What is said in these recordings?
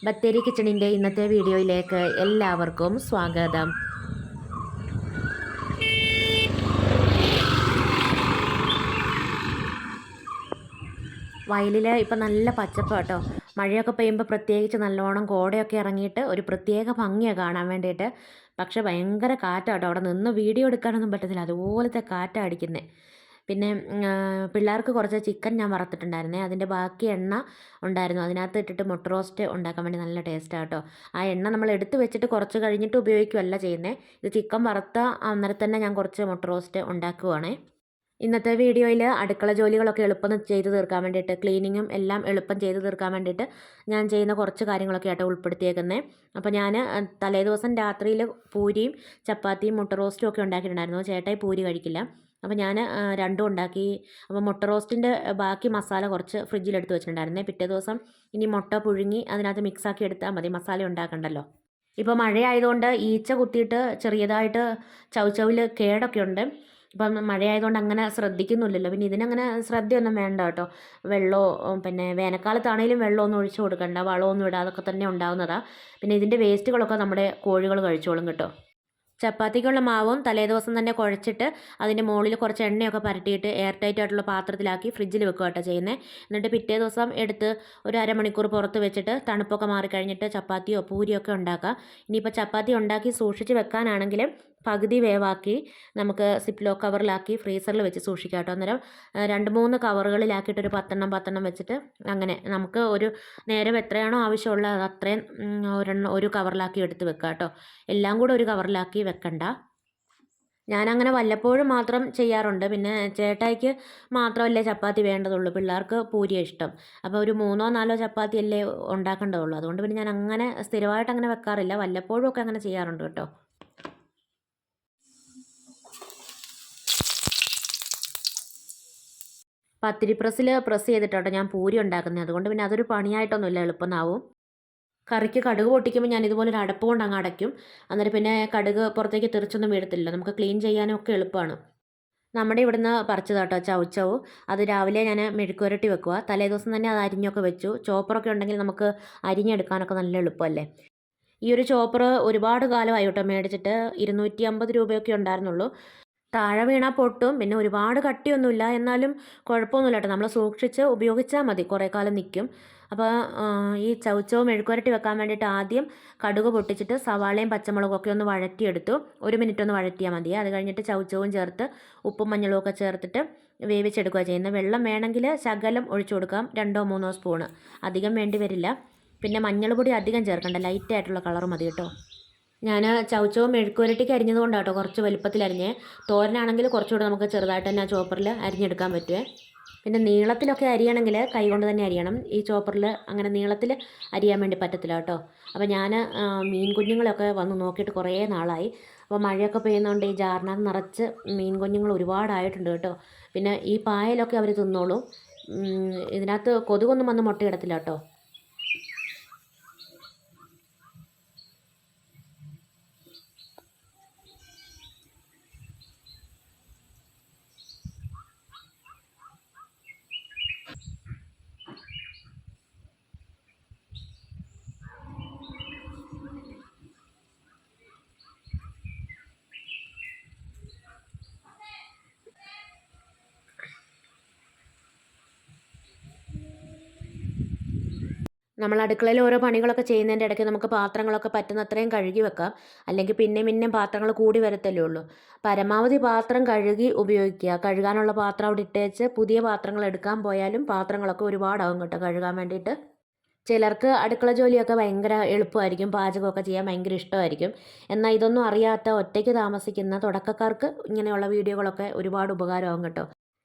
ബത്തേരി കിച്ചണിൻ്റെ ഇന്നത്തെ വീഡിയോയിലേക്ക് എല്ലാവർക്കും സ്വാഗതം. വയലിൽ ഇപ്പം നല്ല പച്ചപ്പ് കേട്ടോ. മഴയൊക്കെ പെയ്യുമ്പോൾ പ്രത്യേകിച്ച് നല്ലോണം കോടയൊക്കെ ഇറങ്ങിയിട്ട് ഒരു പ്രത്യേക ഭംഗിയാണ് കാണാൻ വേണ്ടിയിട്ട്. പക്ഷേ ഭയങ്കര കാറ്റാട്ടോ, അവിടെ നിന്ന് വീഡിയോ എടുക്കാനൊന്നും പറ്റത്തില്ല, അതുപോലത്തെ കാറ്റാണ് അടിക്കുന്നത്. പിന്നെ പിള്ളേർക്ക് കുറച്ച് ചിക്കൻ ഞാൻ വറുത്തിട്ടുണ്ടായിരുന്നേ, അതിൻ്റെ ബാക്കി എണ്ണ ഉണ്ടായിരുന്നു, അതിനകത്ത് ഇട്ടിട്ട് മുട്ട റോസ്റ്റ് ഉണ്ടാക്കാൻ വേണ്ടി നല്ല ടേസ്റ്റാണ് കേട്ടോ. ആ എണ്ണ നമ്മൾ എടുത്ത് വെച്ചിട്ട് കുറച്ച് കഴിഞ്ഞിട്ട് ഉപയോഗിക്കുകയല്ല ചെയ്യുന്നത്. ഇത് ചിക്കൻ വറുത്ത അന്നേരം തന്നെ ഞാൻ കുറച്ച് മുട്ട റോസ്റ്റ് ഉണ്ടാക്കുവാണേ. ഇന്നത്തെ വീഡിയോയിൽ അടുക്കള ജോലികളൊക്കെ എളുപ്പം ചെയ്ത് തീർക്കാൻ വേണ്ടിയിട്ട്, ക്ലീനിങ്ങും എല്ലാം എളുപ്പം ചെയ്ത് തീർക്കാൻ വേണ്ടിയിട്ട് ഞാൻ ചെയ്യുന്ന കുറച്ച് കാര്യങ്ങളൊക്കെ ആയിട്ട് ഉൾപ്പെടുത്തിയേക്കുന്നത്. അപ്പോൾ ഞാൻ തലേദിവസം രാത്രിയിൽ പൂരിയും ചപ്പാത്തിയും മുട്ട റോസ്റ്റും ഒക്കെ ഉണ്ടാക്കിയിട്ടുണ്ടായിരുന്നു. ചേട്ടായി പൂരി കഴിക്കില്ല, അപ്പോൾ ഞാൻ രണ്ടും ഉണ്ടാക്കി. അപ്പോൾ മുട്ട റോസ്റ്റിൻ്റെ ബാക്കി മസാല കുറച്ച് ഫ്രിഡ്ജിലെടുത്ത് വെച്ചിട്ടുണ്ടായിരുന്നേ. പിറ്റേ ദിവസം ഇനി മുട്ട പുഴുങ്ങി അതിനകത്ത് മിക്സാക്കി എടുത്താൽ മതി, മസാല ഉണ്ടാക്കണ്ടല്ലോ. ഇപ്പോൾ മഴയായതുകൊണ്ട് ഈച്ച കുത്തിയിട്ട് ചെറിയതായിട്ട് ചൗചൗവിൽ കേടൊക്കെ ഉണ്ട്. ഇപ്പം മഴയായതുകൊണ്ട് അങ്ങനെ ശ്രദ്ധിക്കുന്നില്ലല്ലോ. പിന്നെ ഇതിനങ്ങനെ ശ്രദ്ധയൊന്നും വേണ്ട കേട്ടോ. വെള്ളമോ പിന്നെ വേനൽക്കാലത്താണെങ്കിലും വെള്ളമൊന്നും ഒഴിച്ചു കൊടുക്കണ്ട, വളമൊന്നും ഇടാതൊക്കെ തന്നെ ഉണ്ടാകുന്നതാണ്. പിന്നെ ഇതിൻ്റെ വേസ്റ്റുകളൊക്കെ നമ്മുടെ കോഴികൾ കഴിച്ചോളും കേട്ടോ. ചപ്പാത്തിക്കുള്ള മാവും തലേദിവസം തന്നെ കുഴച്ചിട്ട് അതിൻ്റെ മുകളിൽ കുറച്ച് എണ്ണയൊക്കെ പരട്ടിയിട്ട് എയർ ടൈറ്റ് ആയിട്ടുള്ള പാത്രത്തിലാക്കി ഫ്രിഡ്ജിൽ വെക്കുക കേട്ടോ ചെയ്യുന്നത്. എന്നിട്ട് പിറ്റേ ദിവസം എടുത്ത് ഒരു അരമണിക്കൂർ പുറത്ത് വെച്ചിട്ട് തണുപ്പൊക്കെ മാറിക്കഴിഞ്ഞിട്ട് ചപ്പാത്തിയോ പൂരിയോ ഒക്കെ ഉണ്ടാക്കുക. ഇനിയിപ്പോൾ ചപ്പാത്തി ഉണ്ടാക്കി സൂക്ഷിച്ച് വെക്കാനാണെങ്കിൽ പകുതി വേവാക്കി നമുക്ക് സിപ്ലോ കവറിലാക്കി ഫ്രീസറിൽ വെച്ച് സൂക്ഷിക്കാം കേട്ടോ. അന്നേരം 2-3 കവറുകളിലാക്കിയിട്ട് ഒരു 10 വെച്ചിട്ട് അങ്ങനെ നമുക്ക് ഒരു നേരം എത്രയാണോ ആവശ്യമുള്ളത് അത്രയും ഒരു കവറിലാക്കി എടുത്ത് വെക്കാം കേട്ടോ. എല്ലാം കൂടെ ഒരു കവറിലാക്കി വെക്കണ്ട. ഞാനങ്ങനെ വല്ലപ്പോഴും മാത്രം ചെയ്യാറുണ്ട്. പിന്നെ ചേട്ടായിക്ക് മാത്രമല്ലേ ചപ്പാത്തി വേണ്ടതുള്ളൂ, പിള്ളേർക്ക് പൂരിയാണ് ഇഷ്ടം. അപ്പോൾ ഒരു 3-4 ചപ്പാത്തി അല്ലേ ഉണ്ടാക്കേണ്ടതുള്ളൂ. അതുകൊണ്ട് പിന്നെ ഞാൻ അങ്ങനെ സ്ഥിരമായിട്ട് അങ്ങനെ വെക്കാറില്ല, വല്ലപ്പോഴും ഒക്കെ അങ്ങനെ ചെയ്യാറുണ്ട് കേട്ടോ. പത്തിരി പ്രസ് ചെയ്തിട്ടോ ഞാൻ പൂരി ഉണ്ടാക്കുന്നത്. അതുകൊണ്ട് പിന്നെ അതൊരു പണിയായിട്ടൊന്നുമില്ല, എളുപ്പമാവും. കറിക്ക് കടുക് പൊട്ടിക്കുമ്പോൾ ഞാൻ ഇതുപോലെ ഒരു അടപ്പ് കൊണ്ട് അങ്ങ് അടയ്ക്കും. അന്നേരം പിന്നെ കടുക് പുറത്തേക്ക് തെറിച്ചൊന്നും വീഴത്തില്ല, നമുക്ക് ക്ലീൻ ചെയ്യാനും ഒക്കെ എളുപ്പമാണ്. നമ്മുടെ ഇവിടുന്ന് പറിച്ചതാട്ടോ ചൗച്ചവ്. അത് രാവിലെ ഞാൻ മെഴുക്കുവരട്ടി വെക്കുക, തലേദിവസം തന്നെ അത് അരിഞ്ഞൊക്കെ വെച്ചു. ചോപ്പറൊക്കെ ഉണ്ടെങ്കിൽ നമുക്ക് അരിഞ്ഞെടുക്കാനൊക്കെ നല്ല എളുപ്പമല്ലേ. ഈ ഒരു ചോപ്പർ ഒരുപാട് കാലമായി കേട്ടോ മേടിച്ചിട്ട്, 250 രൂപയൊക്കെ ഉണ്ടായിരുന്നുള്ളൂ. താഴെ വീണാൽ പൊട്ടും, പിന്നെ ഒരുപാട് കട്ടിയൊന്നുമില്ല, എന്നാലും കുഴപ്പമൊന്നുമില്ല കേട്ടോ. നമ്മൾ സൂക്ഷിച്ച് ഉപയോഗിച്ചാൽ മതി, കുറേ കാലം നിൽക്കും. അപ്പോൾ ഈ ചൗച്ചവും മെഴുക്കുവരട്ടി വെക്കാൻ വേണ്ടിയിട്ട് ആദ്യം കടുക് പൊട്ടിച്ചിട്ട് സവാളയും പച്ചമുളകും ഒക്കെ ഒന്ന് വഴറ്റിയെടുത്തു. 1 മിനിറ്റ് ഒന്ന് വഴറ്റിയാൽ മതി. അത് കഴിഞ്ഞിട്ട് ചൗച്ചവും ചേർത്ത് ഉപ്പും മഞ്ഞളും ഒക്കെ ചേർത്തിട്ട് വേവിച്ചെടുക്കുക ചെയ്യുന്നത്. വെള്ളം വേണമെങ്കിൽ ശകലം ഒഴിച്ചു കൊടുക്കാം, 2-3 സ്പൂണ്, അധികം വേണ്ടി വരില്ല. പിന്നെ മഞ്ഞൾപ്പൊടി അധികം ചേർക്കണ്ട, ലൈറ്റായിട്ടുള്ള കളർ മതി കേട്ടോ. ഞാൻ ചൗച്ചവും മെഴുക്കുവരട്ടിക്ക് അരിഞ്ഞത് കൊണ്ടാണ് കേട്ടോ കുറച്ച് വലുപ്പത്തിൽ അരിഞ്ഞേ. തോരനാണെങ്കിൽ കുറച്ചുകൂടെ നമുക്ക് ചെറുതായിട്ട് തന്നെ ആ ചോപ്പറിൽ അരിഞ്ഞെടുക്കാൻ പറ്റുമേ. പിന്നെ നീളത്തിലൊക്കെ അരിയണമെങ്കിൽ കൈ കൊണ്ട് തന്നെ അരിയണം, ഈ ചോപ്പറിൽ അങ്ങനെ നീളത്തിൽ അരിയാൻ വേണ്ടി പറ്റത്തില്ല കേട്ടോ. അപ്പോൾ ഞാൻ മീൻ കുഞ്ഞുങ്ങളൊക്കെ വന്ന് നോക്കിയിട്ട് കുറേ നാളായി. അപ്പോൾ മഴയൊക്കെ പെയ്യുന്നതുകൊണ്ട് ഈ ജാറിനകത്ത് നിറച്ച് മീൻ കുഞ്ഞുങ്ങൾ ഒരുപാടായിട്ടുണ്ട് കേട്ടോ. പിന്നെ ഈ പായലൊക്കെ അവർ തിന്നോളും, ഇതിനകത്ത് കൊതുകൊന്നും വന്ന് മുട്ടയിടത്തില്ല കേട്ടോ. നമ്മൾ അടുക്കളയിൽ ഓരോ പണികളൊക്കെ ചെയ്യുന്നതിൻ്റെ ഇടയ്ക്ക് നമുക്ക് പാത്രങ്ങളൊക്കെ പറ്റുന്ന അത്രയും കഴുകി വെക്കാം, അല്ലെങ്കിൽ പിന്നെയും പാത്രങ്ങൾ കൂടി വരത്തല്ലേ ഉള്ളൂ. പരമാവധി പാത്രം കഴുകി ഉപയോഗിക്കുക. കഴുകാനുള്ള പാത്രം അവിടെ ഇട്ടേച്ച് പുതിയ പാത്രങ്ങൾ എടുക്കാൻ പോയാലും പാത്രങ്ങളൊക്കെ ഒരുപാടാകും കേട്ടോ കഴുകാൻ വേണ്ടിയിട്ട്. ചിലർക്ക് അടുക്കള ജോലിയൊക്കെ ഭയങ്കര എളുപ്പമായിരിക്കും, പാചകമൊക്കെ ചെയ്യാൻ ഭയങ്കര ഇഷ്ടമായിരിക്കും. എന്നാൽ ഇതൊന്നും അറിയാത്ത ഒറ്റയ്ക്ക് താമസിക്കുന്ന തുടക്കക്കാർക്ക് ഇങ്ങനെയുള്ള വീഡിയോകളൊക്കെ ഒരുപാട് ഉപകാരമാകും കേട്ടോ.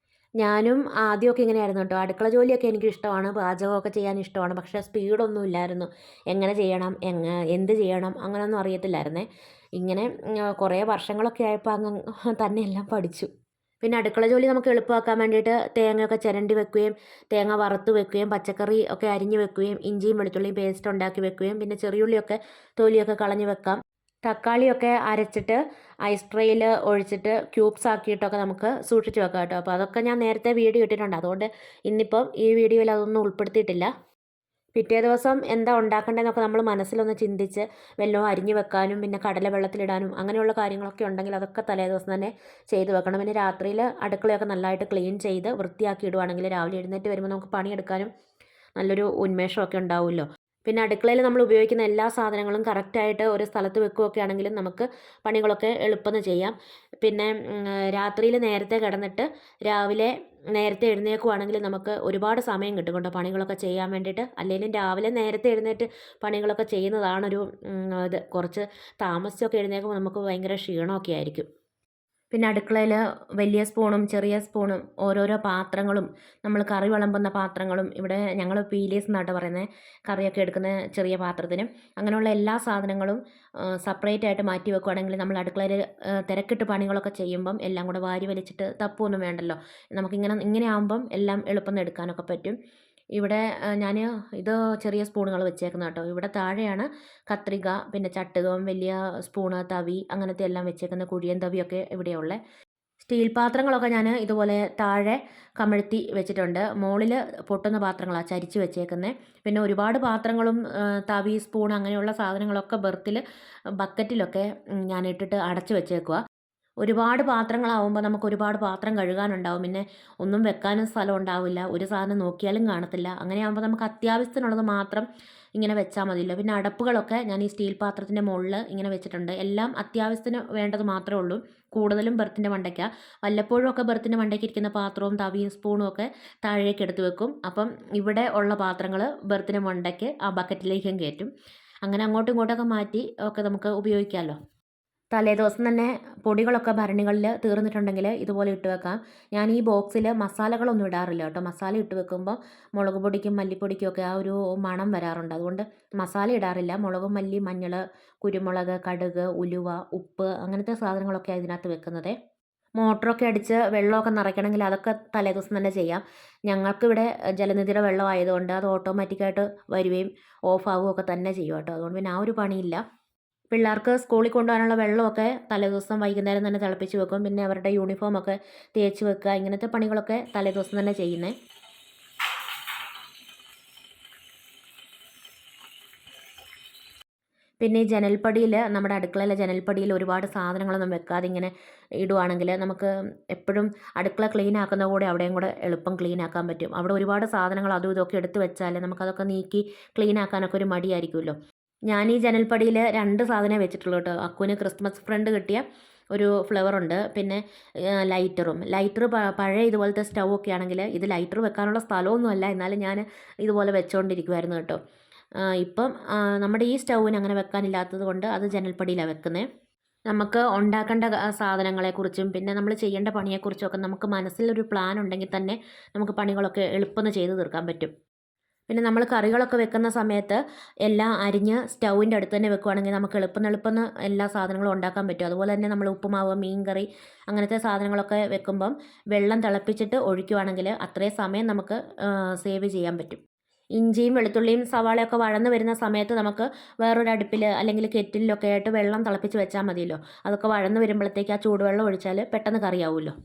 ഞാനും ആദ്യമൊക്കെ ഇങ്ങനെയായിരുന്നു കേട്ടോ. അടുക്കള ജോലിയൊക്കെ എനിക്ക് ഇഷ്ടമാണ്, പാചകമൊക്കെ ചെയ്യാൻ ഇഷ്ടമാണ്, പക്ഷേ സ്പീഡൊന്നും ഇല്ലായിരുന്നു. എങ്ങനെ ചെയ്യണം, എന്ത് ചെയ്യണം അങ്ങനെയൊന്നും അറിയത്തില്ലായിരുന്നേ. ഇങ്ങനെ കുറേ വർഷങ്ങളൊക്കെ ആയപ്പോൾ അങ്ങ് തന്നെ എല്ലാം പഠിച്ചു. പിന്നെ അടുക്കള ജോലി നമുക്ക് എളുപ്പമാക്കാൻ വേണ്ടിയിട്ട് തേങ്ങയൊക്കെ ചിരണ്ടി വെക്കുകയും തേങ്ങ വറുത്ത് വെക്കുകയും പച്ചക്കറി ഒക്കെ അരിഞ്ഞ് വെക്കുകയും ഇഞ്ചിയും വെളുത്തുള്ളിയും പേസ്റ്റ് ഉണ്ടാക്കി വെക്കുകയും പിന്നെ ചെറിയുള്ളിയൊക്കെ തൊലിയൊക്കെ കളഞ്ഞ് വെക്കാം. തക്കാളിയൊക്കെ അരച്ചിട്ട് ഐസ് ട്രേയിൽ ഒഴിച്ചിട്ട് ക്യൂബ്സ് ആക്കിയിട്ടൊക്കെ നമുക്ക് സൂക്ഷിച്ച് വെക്കാം കേട്ടോ. അപ്പോൾ അതൊക്കെ ഞാൻ നേരത്തെ വീഡിയോ ഇട്ടിട്ടുണ്ട്, അതുകൊണ്ട് ഇന്നിപ്പം ഈ വീഡിയോയിൽ അതൊന്നും ഉൾപ്പെടുത്തിയിട്ടില്ല. പിറ്റേ ദിവസം എന്താ ഉണ്ടാക്കേണ്ടതെന്നൊക്കെ നമ്മൾ മനസ്സിലൊന്ന് ചിന്തിച്ച് വല്ലതും അരിഞ്ഞു വെക്കാനും പിന്നെ കടല വെള്ളത്തിലിടാനും അങ്ങനെയുള്ള കാര്യങ്ങളൊക്കെ ഉണ്ടെങ്കിൽ അതൊക്കെ തലേ ദിവസം തന്നെ ചെയ്ത് വെക്കണം. പിന്നെ രാത്രിയിൽ അടുക്കളയൊക്കെ നല്ലതായിട്ട് ക്ലീൻ ചെയ്ത് വൃത്തിയാക്കി ഇടുവാണെങ്കിൽ രാവിലെ എഴുന്നേറ്റ് വരുമ്പോൾ നമുക്ക് പണിയെടുക്കാനും നല്ലൊരു ഉന്മേഷമൊക്കെ ഉണ്ടാവുമല്ലോ. പിന്നെ അടുക്കളയിൽ നമ്മൾ ഉപയോഗിക്കുന്ന എല്ലാ സാധനങ്ങളും കറക്റ്റായിട്ട് ഒരു സ്ഥലത്ത് വെക്കുകയൊക്കെ ആണെങ്കിലും നമുക്ക് പണികളൊക്കെ എളുപ്പമെന്ന് ചെയ്യാം. പിന്നെ രാത്രിയിൽ നേരത്തെ കിടന്നിട്ട് രാവിലെ നേരത്തെ എഴുന്നേൽക്കുവാണെങ്കിൽ നമുക്ക് ഒരുപാട് സമയം കിട്ടും കേട്ടോ പണികളൊക്കെ ചെയ്യാൻ വേണ്ടിയിട്ട്. അല്ലെങ്കിലും രാവിലെ നേരത്തെ എഴുന്നേറ്റ് പണികളൊക്കെ ചെയ്യുന്നതാണൊരു ഇത്. കുറച്ച് താമസിച്ചൊക്കെ എഴുന്നേൽക്കുമ്പോൾ നമുക്ക് ഭയങ്കര ക്ഷീണമൊക്കെ ആയിരിക്കും. പിന്നെ അടുക്കളയിൽ വലിയ സ്പൂണും ചെറിയ സ്പൂണും ഓരോരോ പാത്രങ്ങളും നമ്മൾ കറി വിളമ്പുന്ന പാത്രങ്ങളും ഇവിടെ ഞങ്ങൾ പീലീസ് എന്നാട്ടോ പറയുന്നത്, കറിയൊക്കെ എടുക്കുന്ന ചെറിയ പാത്രത്തിനും അങ്ങനെയുള്ള എല്ലാ സാധനങ്ങളും സെപ്പറേറ്റ് ആയിട്ട് മാറ്റി വെക്കുകയാണെങ്കിൽ നമ്മൾ അടുക്കളയിൽ തിരക്കിട്ട് പണികളൊക്കെ ചെയ്യുമ്പം എല്ലാം കൂടെ വാരി വലിച്ചിട്ട് തപ്പുമൊന്നും വേണ്ടല്ലോ. ഇങ്ങനെ ആകുമ്പം എല്ലാം എളുപ്പം എടുക്കാനൊക്കെ പറ്റും. ഇവിടെ ഞാൻ ഇത് ചെറിയ സ്പൂണുകൾ വെച്ചേക്കുന്നത് കേട്ടോ. ഇവിടെ താഴെയാണ് കത്രിക, പിന്നെ ചട്ടുകം, വലിയ സ്പൂണ്, തവി അങ്ങനത്തെ എല്ലാം വെച്ചേക്കുന്ന കുഴിയൻ തവിയൊക്കെ ഇവിടെയുള്ളത്. സ്റ്റീൽ പാത്രങ്ങളൊക്കെ ഞാൻ ഇതുപോലെ താഴെ കമഴ്ത്തി വെച്ചിട്ടുണ്ട്. മുകളിൽ പൊട്ടുന്ന പാത്രങ്ങളാണ് ചരിച്ച് വെച്ചേക്കുന്നത്. പിന്നെ ഒരുപാട് പാത്രങ്ങളും തവി, സ്പൂൺ അങ്ങനെയുള്ള സാധനങ്ങളൊക്കെ ബക്കറ്റിലൊക്കെ ഞാൻ ഇട്ടിട്ട് അടച്ച് വെച്ചേക്കുക. ഒരുപാട് പാത്രങ്ങളാവുമ്പോൾ നമുക്ക് ഒരുപാട് പാത്രം കഴുകാനുണ്ടാവും. പിന്നെ ഒന്നും വെക്കാനും സ്ഥലം ഉണ്ടാവില്ല. ഒരു സാധനം നോക്കിയാലും കാണത്തില്ല. അങ്ങനെയാകുമ്പോൾ നമുക്ക് അത്യാവശ്യത്തിനുള്ളത് മാത്രം ഇങ്ങനെ വെച്ചാൽ മതിയല്ലോ. പിന്നെ അടപ്പുകളൊക്കെ ഞാൻ ഈ സ്റ്റീൽ പാത്രത്തിൻ്റെ മുകളിൽ ഇങ്ങനെ വെച്ചിട്ടുണ്ട്. എല്ലാം അത്യാവശ്യത്തിന് വേണ്ടത് മാത്രമേ ഉള്ളൂ. കൂടുതലും ബെർത്തിൻ്റെ മണ്ടയ്ക്കാണ്. വല്ലപ്പോഴും ഒക്കെ ബെർത്തിൻ്റെ മണ്ടയ്ക്ക് ഇരിക്കുന്ന പാത്രവും തവിയും സ്പൂണും ഒക്കെ താഴേക്ക് എടുത്ത് വെക്കും. അപ്പം ഇവിടെ ഉള്ള പാത്രങ്ങൾ ബെർത്തിൻ്റെ മണ്ടയ്ക്ക് ആ ബക്കറ്റിലേക്കും കയറ്റും. അങ്ങനെ അങ്ങോട്ടും ഇങ്ങോട്ടൊക്കെ മാറ്റി ഒക്കെ നമുക്ക് ഉപയോഗിക്കാമല്ലോ. തലേദിവസം തന്നെ പൊടികളൊക്കെ ഭരണികളിൽ തീർന്നിട്ടുണ്ടെങ്കിൽ ഇതുപോലെ ഇട്ട് വെക്കാം. ഞാൻ ഈ ബോക്സിൽ മസാലകളൊന്നും ഇടാറില്ല കേട്ടോ. മസാല ഇട്ട് വെക്കുമ്പോൾ മുളക് പൊടിക്കും മല്ലിപ്പൊടിക്കും ഒക്കെ ആ ഒരു മണം വരാറുണ്ട്. അതുകൊണ്ട് മസാല ഇടാറില്ല. മുളകും മല്ലി, മഞ്ഞൾ, കുരുമുളക്, കടുക്, ഉലുവ, ഉപ്പ് അങ്ങനത്തെ സാധനങ്ങളൊക്കെ ഇതിനകത്ത് വെക്കുന്നത്. മോട്ടറൊക്കെ അടിച്ച് വെള്ളമൊക്കെ നിറയ്ക്കണമെങ്കിൽ അതൊക്കെ തലേദിവസം തന്നെ ചെയ്യാം. ഞങ്ങൾക്കിവിടെ ജലനിധിയുടെ വെള്ളം ആയതുകൊണ്ട് അത് ഓട്ടോമാറ്റിക്കായിട്ട് വരികയും ഓഫ് ആവുകയൊക്കെ തന്നെ ചെയ്യും കേട്ടോ. അതുകൊണ്ട് പിന്നെ ആ ഒരു പണിയില്ല. പിള്ളേർക്ക് സ്കൂളിൽ കൊണ്ടുപോകാനുള്ള വെള്ളമൊക്കെ തലേദിവസം വൈകുന്നേരം തന്നെ തിളപ്പിച്ച് വെക്കും. പിന്നെ അവരുടെ യൂണിഫോമൊക്കെ തേച്ച് വെക്കുക, ഇങ്ങനത്തെ പണികളൊക്കെ തലേദിവസം തന്നെ ചെയ്യുന്നത്. പിന്നെ ഈ ജനൽപ്പടിയിൽ, നമ്മുടെ അടുക്കളയിലെ ജനൽപ്പടിയിൽ ഒരുപാട് സാധനങ്ങളൊന്നും വെക്കാതെ ഇങ്ങനെ ഇടുവാണെങ്കിൽ നമുക്ക് എപ്പോഴും അടുക്കള ക്ലീൻ ആക്കുന്ന കൂടെ അവിടെയും കൂടെ എളുപ്പം ക്ലീൻ ആക്കാൻ പറ്റും. അവിടെ ഒരുപാട് സാധനങ്ങൾ അതും ഇതൊക്കെ എടുത്ത് വെച്ചാൽ നമുക്കതൊക്കെ നീക്കി ക്ലീൻ ആക്കാനൊക്കെ ഒരു മടിയായിരിക്കുമല്ലോ. ഞാൻ ഈ ജനൽപ്പടിയിൽ 2 സാധനമേ വെച്ചിട്ടുള്ളൂ കേട്ടോ. അക്കുവിന് ക്രിസ്മസ് ഫ്രണ്ട് കിട്ടിയ ഒരു ഫ്ലവറുണ്ട്, പിന്നെ ലൈറ്റർ പഴയ ഇതുപോലത്തെ സ്റ്റൗ ഒക്കെ ആണെങ്കിൽ ഇത് ലൈറ്റർ വെക്കാനുള്ള സ്ഥലമൊന്നുമല്ല, എന്നാലും ഞാൻ ഇതുപോലെ വെച്ചുകൊണ്ടിരിക്കുമായിരുന്നു കേട്ടോ. ഇപ്പം നമ്മുടെ ഈ സ്റ്റൗവിന് അങ്ങനെ വെക്കാനില്ലാത്തത് കൊണ്ട് അത് ജനൽപ്പടിയിലാണ് വെക്കുന്നത്. നമുക്ക് ഉണ്ടാക്കേണ്ട സാധനങ്ങളെക്കുറിച്ചും പിന്നെ നമ്മൾ ചെയ്യേണ്ട പണിയെക്കുറിച്ചും ഒക്കെ നമുക്ക് മനസ്സിലൊരു പ്ലാൻ ഉണ്ടെങ്കിൽ തന്നെ നമുക്ക് പണികളൊക്കെ എളുപ്പം ചെയ്ത് തീർക്കാൻ പറ്റും. പിന്നെ നമ്മൾ കറികളൊക്കെ വെക്കുന്ന സമയത്ത് എല്ലാം അരിഞ്ഞ് സ്റ്റൗവിൻ്റെ അടുത്ത് തന്നെ വെക്കുകയാണെങ്കിൽ നമുക്ക് എളുപ്പം എല്ലാ സാധനങ്ങളും ഉണ്ടാക്കാൻ പറ്റും. അതുപോലെ തന്നെ നമ്മൾ ഉപ്പുമാവ്, മീൻകറി അങ്ങനത്തെ സാധനങ്ങളൊക്കെ വെക്കുമ്പം വെള്ളം തിളപ്പിച്ചിട്ട് ഒഴിക്കുകയാണെങ്കിൽ അത്രയും സമയം നമുക്ക് സേവ് ചെയ്യാൻ പറ്റും. ഇഞ്ചിയും വെളുത്തുള്ളിയും സവാളയൊക്കെ വഴന്ന് വരുന്ന സമയത്ത് നമുക്ക് വേറൊരു അടുപ്പിൽ അല്ലെങ്കിൽ കെറ്റിലൊക്കെ ആയിട്ട് വെള്ളം തിളപ്പിച്ച് വെച്ചാൽ മതിയല്ലോ. അതൊക്കെ വഴന്ന് വരുമ്പോഴത്തേക്ക് ആ ചൂടുവെള്ളം ഒഴിച്ചാൽ പെട്ടെന്ന് കറിയാവുമല്ലോ.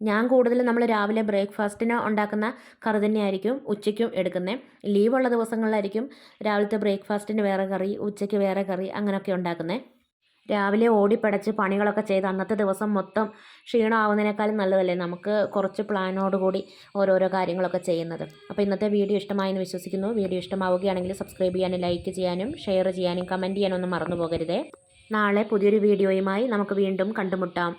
ഞാൻ കൂടുതലും നമ്മൾ രാവിലെ ബ്രേക്ക്ഫാസ്റ്റിന് ഉണ്ടാക്കുന്ന കറി തന്നെയായിരിക്കും ഉച്ചയ്ക്കും എടുക്കുന്നത്. ലീവുള്ള ദിവസങ്ങളിലായിരിക്കും രാവിലത്തെ ബ്രേക്ക്ഫാസ്റ്റിന് വേറെ കറി, ഉച്ചയ്ക്ക് വേറെ കറി അങ്ങനെയൊക്കെ ഉണ്ടാക്കുന്നത്. രാവിലെ ഓടിപ്പടച്ച് പണികളൊക്കെ ചെയ്ത് അന്നത്തെ ദിവസം മൊത്തം ക്ഷീണമാവുന്നതിനേക്കാളും നല്ലതല്ലേ നമുക്ക് കുറച്ച് പ്ലാനോടുകൂടി ഓരോരോ കാര്യങ്ങളൊക്കെ ചെയ്യുന്നത്. അപ്പോൾ ഇന്നത്തെ വീഡിയോ ഇഷ്ടമായെന്ന് വിശ്വസിക്കുന്നു. വീഡിയോ ഇഷ്ടമാവുകയാണെങ്കിൽ സബ്സ്ക്രൈബ് ചെയ്യാനും ലൈക്ക് ചെയ്യാനും ഷെയർ ചെയ്യാനും കമൻറ്റ് ചെയ്യാനും ഒന്നും മറന്നു പോകരുതേ. നാളെ പുതിയൊരു വീഡിയോയുമായി നമുക്ക് വീണ്ടും കണ്ടുമുട്ടാം.